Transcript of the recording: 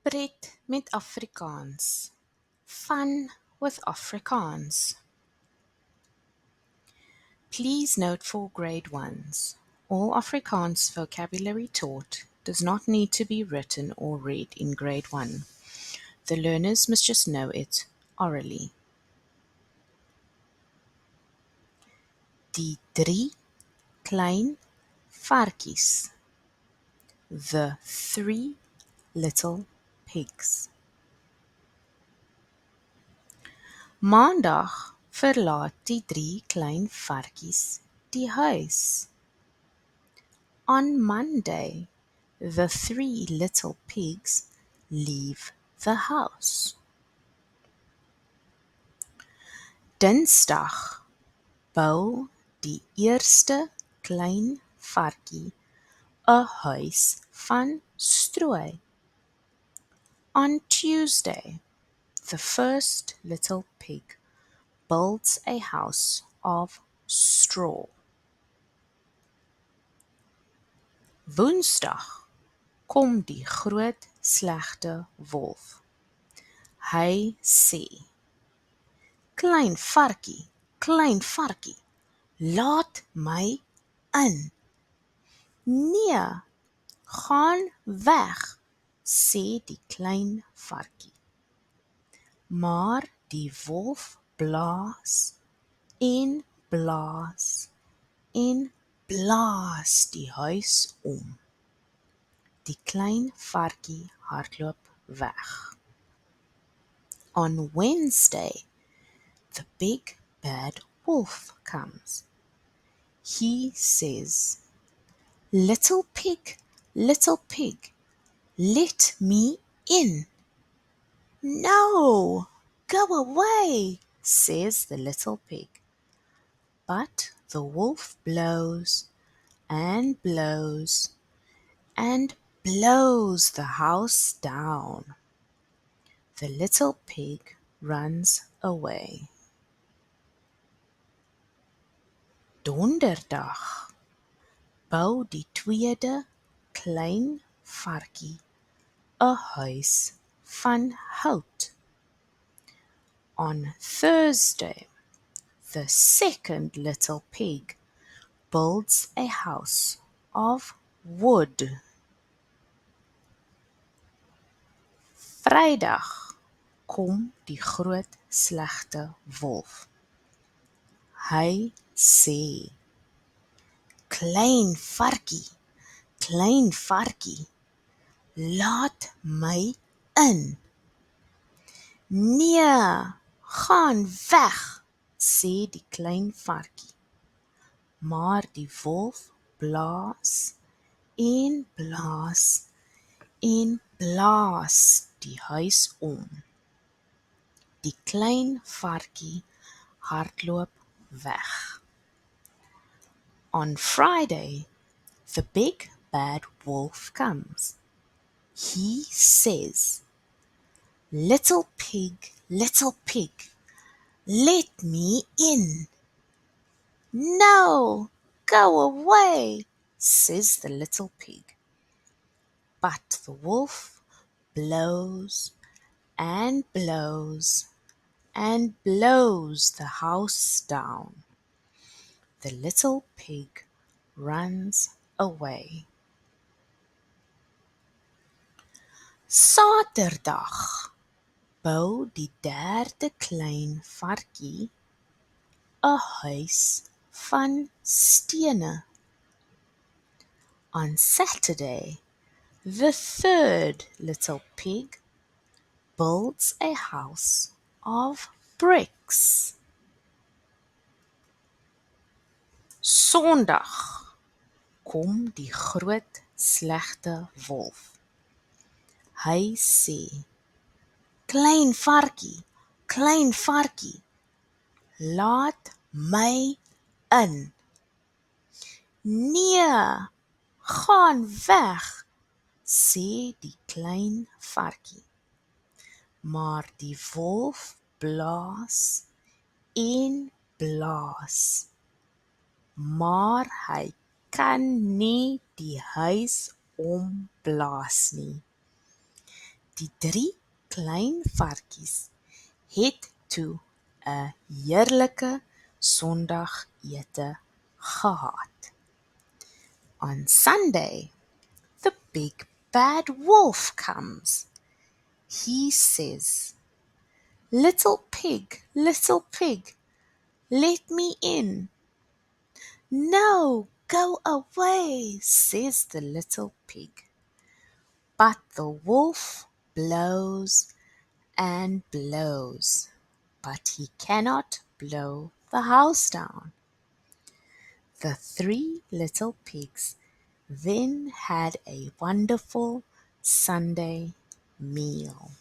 Pret met Afrikaans. Fun with Afrikaans. Please note for grade 1s, all Afrikaans vocabulary taught does not need to be written or read in grade 1. The learners must just know it orally. Die 3 klein varkies. The 3 little pigs. Maandag verlaat die 3 klein varkies die huis. On Monday, the 3 little pigs leave the house. Dinsdag bou die eerste klein varkie 'n huis van strooi. On Tuesday, the first little pig builds a house of straw. Woensdag kom die groot slegte wolf. Hy sê: klein varkie, laat my in. Nee, gaan weg, sê die klein varkie. Maar die wolf blaas en blaas en blaas die huis om. Die klein varkie hardloop weg. On Wednesday, the big bad wolf comes. He says, little pig, let me in. No, go away, says the little pig. But the wolf blows and blows and blows the house down. The little pig runs away. Donderdag bou die tweede klein varkie 'n huis van hout. On Thursday, the second little pig builds a house of wood. Vrydag kom die groot slegte wolf. Hy sê: klein varkie, laat my in. Nee, gaan weg, sê die klein varkie. Maar die wolf blaas en blaas en blaas die huis om. Die klein varkie hardloop weg. On Friday, the big bad wolf comes. He says, little pig, let me in. No, go away, says the little pig. But the wolf blows and blows and blows the house down. The little pig runs away. Saterdag bou die derde klein varkie 'n huis van stene. On Saturday, the third little pig builds a house of bricks. Sondag kom die groot slegte wolf. Hy sê: klein varkie, laat my in. Nee, gaan weg, sê die klein varkie. Maar die wolf blaas en blaas. Maar hy kan nie die huis omblaas nie. Die drie klein varkies het toe 'n heerlike Sondagete gehad. On Sunday, the big bad wolf comes. He says, little pig, let me in." "No, go away," says the little pig. But the wolf blows and blows, but he cannot blow the house down. The three little pigs then had a wonderful Sunday meal.